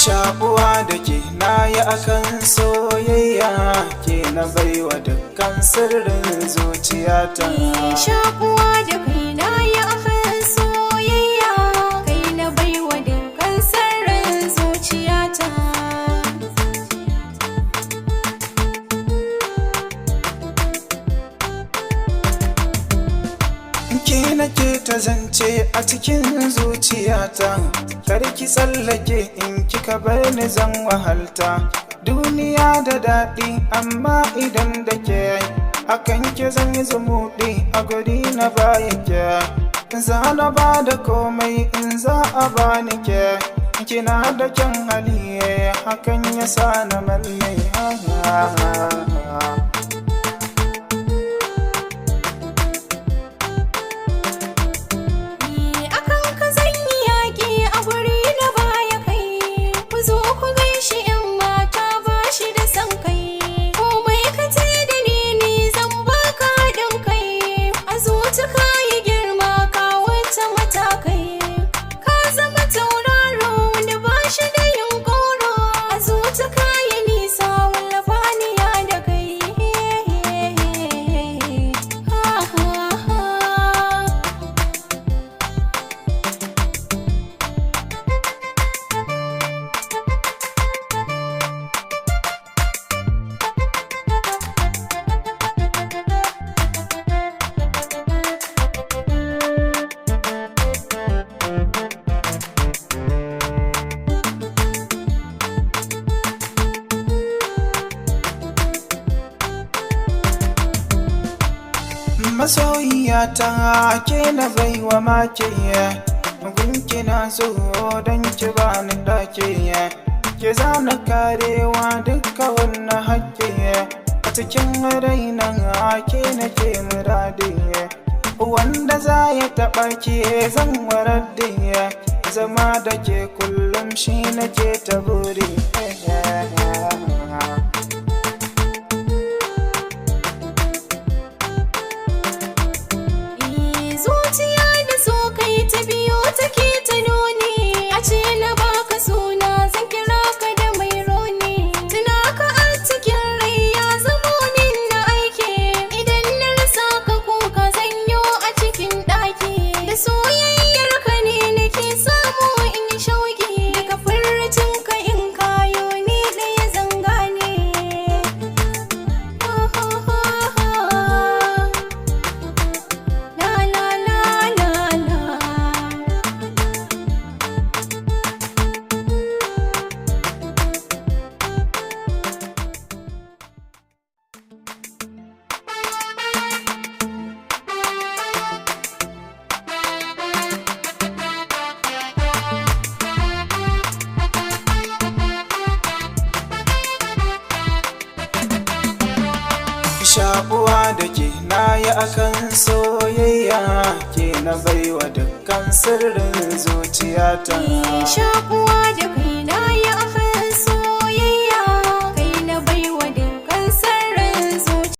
Shakuwa da ke na yi akan soyayya, ke na baiwa dukkan sirrin zuciyata. Shakuwa da kai na yi akan soyayya, kai na baiwa dukkan sirrin zuciyata. Ke nake ta zance a cikin zuciyata, kar ki tsallake in kika bar ni zan wahalta. Duniya da daɗi amma idan da ke, hakan ke zan yi zumuɗi a guri na baya ke. Za na ba da komai in za a bani ke, kina da kyan haliye hakan ya sa na malle. Masoyiyata ke na baiwa make, gunki na so don ki bani dake. Ke zana karewa duka wannan hakke, a cikin raina ke nake muradi. Wanda za ya taɓa ke zan warade, zama da ke kullum shi nake ta buri. Zuciya da so kai ta biyo take ta nuni, a ce na baka suna zan kira ka da mai roni. Tuna ka a cikin rai ya zamo min na aiki, idan na rasa ka kuka zanyo a cikin ɗaki. Da soyayyar ka ne nake samu in yi shauki, daga furcin ka in kayo ni ɗaya zan gane. Shakuwa da ke na yi akan soyayya, ke na baiwa dukkan sirrin zuciyata. Shakuwa da kai na yi